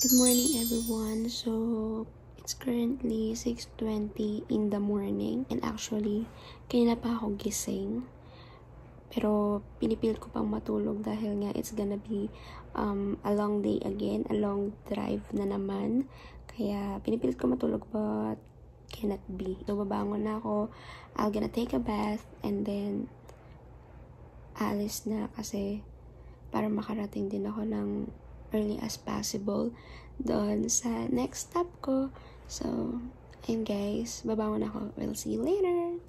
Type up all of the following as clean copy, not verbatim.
Good morning everyone. So, it's currently 6:20 in the morning and actually, kanina pa ako gising. Pero pinipilit ko pang matulog dahil nga it's gonna be a long day again, a long drive na naman. Kaya pinipilit ko matulog but cannot be. So, babangon na ako, I'll gonna take a bath and then alis na kasi para makarating din ako ng early as possible doon sa next stop ko. So, ayun guys, babangon ako. We'll see you later!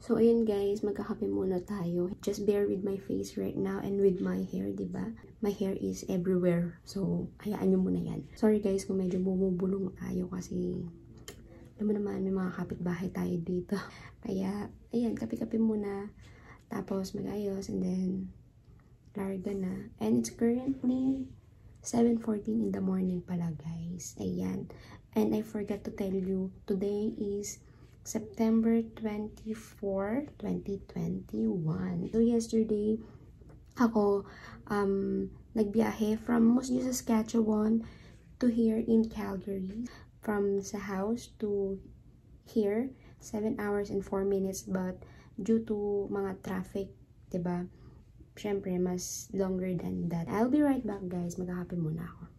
So, ayun guys, magkakape muna tayo. Just bear with my face right now and with my hair, diba? My hair is everywhere. So, hayaan nyo muna yan. Sorry guys kung medyo bumubulong tayo kasi alam mo naman, may mga kapitbahay tayo dito. Kaya, ayan, kape-kape muna. Tapos, mag-ayos and then, larga na. And it's currently 7:14 in the morning pala guys. Ayan. And I forgot to tell you, today is September 24, 2021. So, yesterday, ako, nagbiyahe from Museo, Saskatchewan to here in Calgary. From sa house to here, 7 hours and 4 minutes. But, due to mga traffic, diba? Syempre, mas longer than that. I'll be right back, guys. Magkakape muna ako.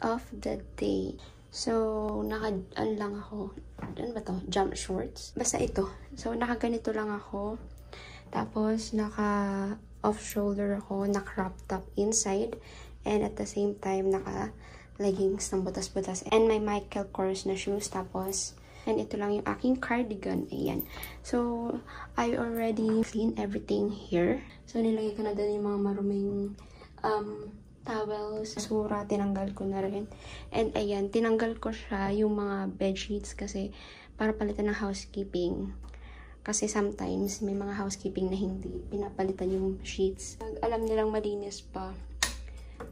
Of the day. So, naka-ano lang ako. Ano ba to? Jump shorts. Basta ito. So, naka-ganito lang ako. Tapos, naka-off shoulder ako. Naka-crop top inside. And at the same time, leggings ng butas-butas. And my Michael Kors na shoes. Tapos, and ito lang yung aking cardigan. Ayan. So, I already cleaned everything here. So, nilagay ko na doon yung mga maruming towels. Basura, tinanggal ko na rin. And ayan, tinanggal ko siya yung mga bedsheets kasi para palitan ng housekeeping. Kasi sometimes, may mga housekeeping na hindi pinapalitan yung sheets. Alam nilang malinis pa.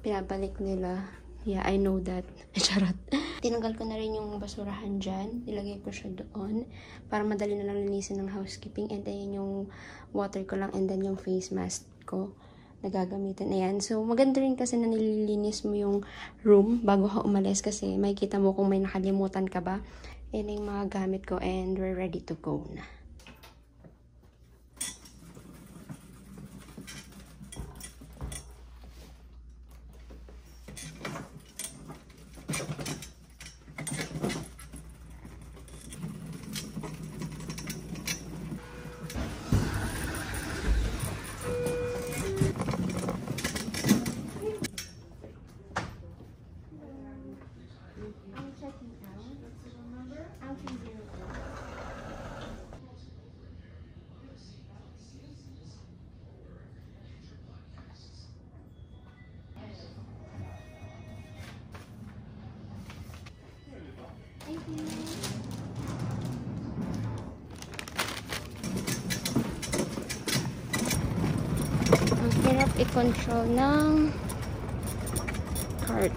Pinabalik nila. Yeah, I know that. Charot. Tinanggal ko na rin yung basurahan dyan. Nilagay ko siya doon. Para madali na lang linisin ng housekeeping. And then yung water ko lang. And then yung face mask ko. Nagagamitan. Ayan. So, maganda rin kasi na nililinis mo yung room bago ka umalis. Kasi may kita mo kung may nakalimutan ka ba. Yan yung mga gamit ko. And we're ready to go na. Ang hirap i-control ng cart.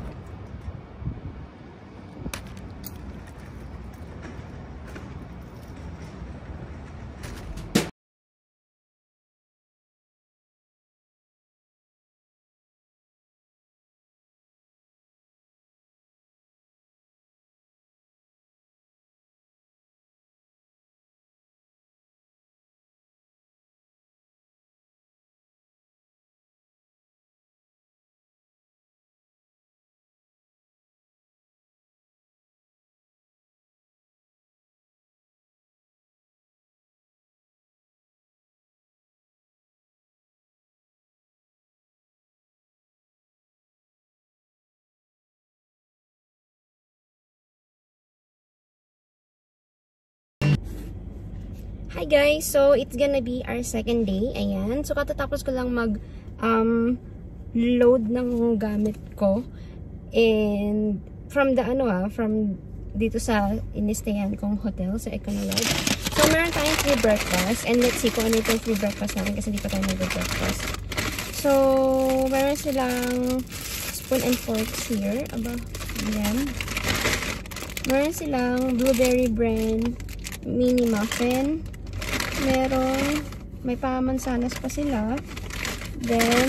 Hi guys! So, it's gonna be our second day. Ayan. So, katatapos ko lang load ng gamit ko. And, from dito sa inistayan kong hotel sa Econolog. So, meron tayong free breakfast. And let's see kung ano itong free breakfast natin kasi hindi pa tayo nag-breakfast. So, meron silang spoon and forks here. Aba, ayan. Meron silang blueberry brand mini muffin. May pamansanas pa sila. Then,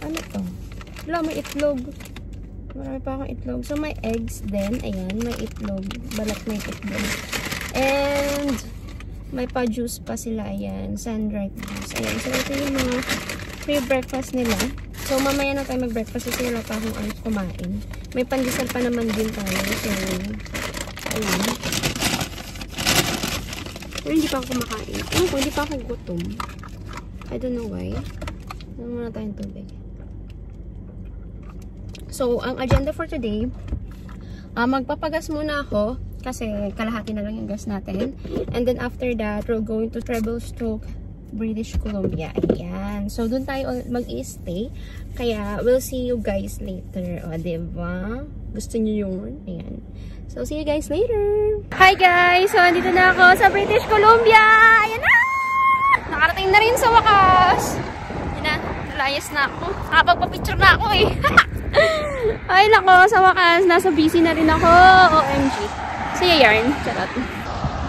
ano to? Wala, may itlog. Marami pa akong itlog. So, may eggs din. Ayan, may itlog. Balat may itlog. And, may pa-juice pa sila. Ayan, sun-dried juice. Ayan, so ito yung mga free breakfast nila. So, mamaya na tayo mag-breakfast kasi wala pa akong kumain. May pandesal pa naman din tayo. So, ayan. Pero hindi pa ako kumakain. Ano ko, hindi pa ako gutom. I don't know why. Ano muna tayong tubig. So, ang agenda for today, magpapagas muna ako kasi kalahati na lang yung gas natin. And then after that, we're going to Treble Stroke, British Columbia. Ayan. So, dun tayo mag-i-stay. Kaya, we'll see you guys later. O, diba? Gusto nyo yun? Ayan. So, see you guys later! Hi guys! So, andito na ako sa British Columbia! Ayan na! Nakarating na rin sa wakas! Ayan na, nalayas na ako. Nakapagpapicture na ako eh! Ay nako, sa wakas, nasa busy na rin ako! OMG! So, yarn. Charot.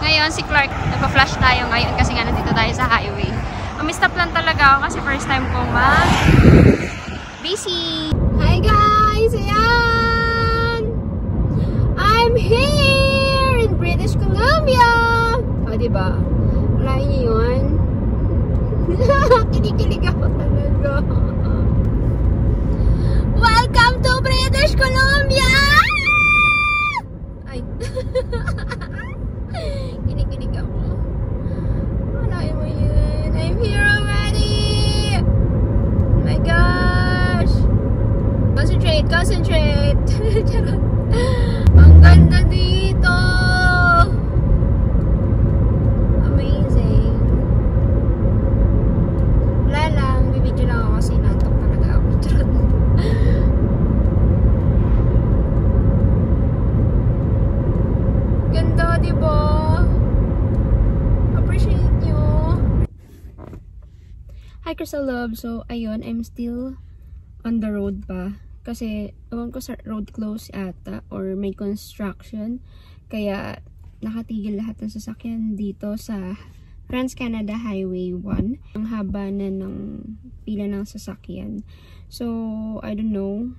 Ngayon, si Clark, nagpa-flash tayo ngayon kasi nga nandito tayo sa highway. Umistop lang talaga ako kasi first time kong busy! Hi guys! Ayan! I'm here in British Columbia! O, diba? Wala niyo yun? Kinikilig ako talaga. Welcome to British Columbia! Ay. Kinikilig ako. Wala mo yun. I'm here already! Oh my God! Concentrate! Ang ganda dito! Amazing! Wala lang, bibidyo lang ako kasi nantok talaga ako. Ganda, diba? Appreciate nyo! Hi, Crystal Love! So, ayun, I'm still on the road pa. Kasi, ewan ko sa road close ata or may construction. Kaya, nakatigil lahat ng sasakyan dito sa Trans-Canada Highway 1. Ang haba na ng pila ng sasakyan. So, I don't know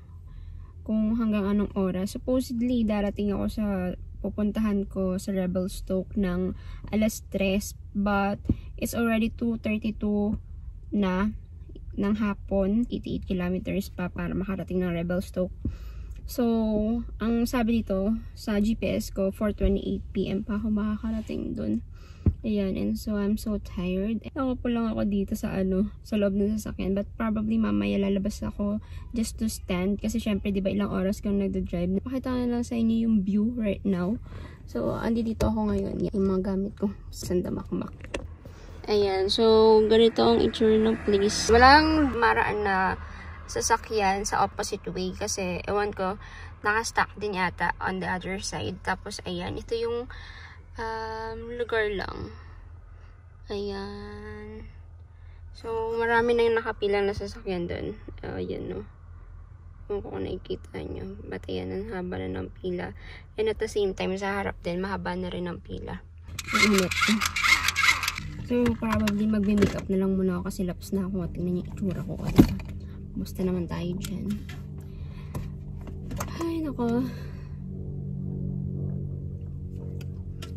kung hanggang anong oras. Supposedly, darating ako sa pupuntahan ko sa Revelstoke ng alas 3. But, it's already 2:32 na ng hapon, 88 kilometers pa para makarating ng Revelstoke. So, ang sabi dito sa GPS ko, 4:28 PM pa ako makakarating dun. Ayan, and so I'm so tired. Ako po lang ako dito sa sa loob ng sasakyan, but probably mamaya lalabas ako just to stand kasi syempre 'di ba ilang oras kang nagda-drive. Pakita ko na lang sa inyo yung view right now. So, andito ako ngayon. Yung mga gamit ko, sandamakmak. Ayan, so ganito ang itsura ng place. Walang maraan na sasakyan sa opposite way kasi ewan ko, naka-stack din yata on the other side. Tapos ayan, ito yung lugar lang. Ayan. So marami na yung nakapila na sasakyan doon. Ayan no. Kung nakikita nyo. But ayan, ang haba na ng pila. And at the same time, sa harap din, mahaba na rin ang pila. Init. So, probably magbe-makeup na lang muna ako kasi laps na ako. Tingnan yung itsura ko. Basta naman tayo dyan. Ay, nako.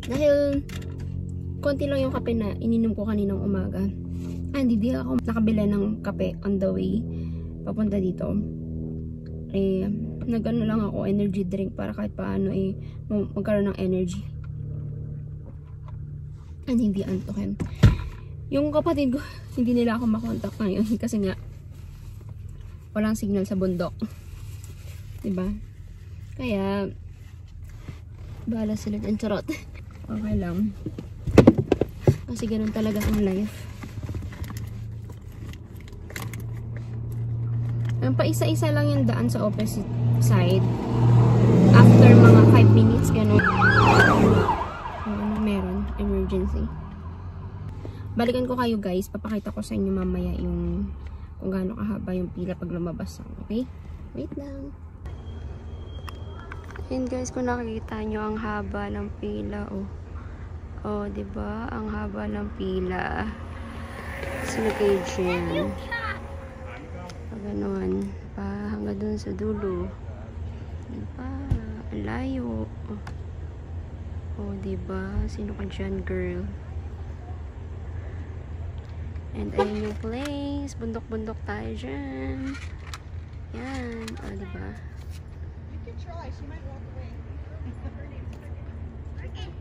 Dahil, konti lang yung kape na ininom ko kaninang umaga. Hindi ako nakabila ng kape on the way. Papunta dito. Nagano lang ako, energy drink para kahit paano magkaroon ng energy. And hindi antokin. Yung kapatid ko, hindi nila ako makontak ngayon kasi nga walang signal sa bundok. Diba? Kaya bahala sila dyan, charot. Okay lang. Kasi ganun talaga ang life. Ang paisa-isa lang yung daan sa opposite side. After mga 5 minutes, ganun. Meron emergency. Balikan ko kayo guys, papakita ko sa inyo mamaya yung kung gaano kahaba yung pila pag lumabas ako, okay? Wait lang. Ayan guys, kung nakikita nyo ang haba ng pila, oh, diba? Ang haba ng pila. Sino kayo dyan? Ganoon pa hanggang dun sa dulo, diba? Ang layo. Oh, diba? Sino ka dyan, girl? And ayun yung place. Bundok-bundok tayo dyan. Yan. Oh, diba? You can try. She might walk away. Okay.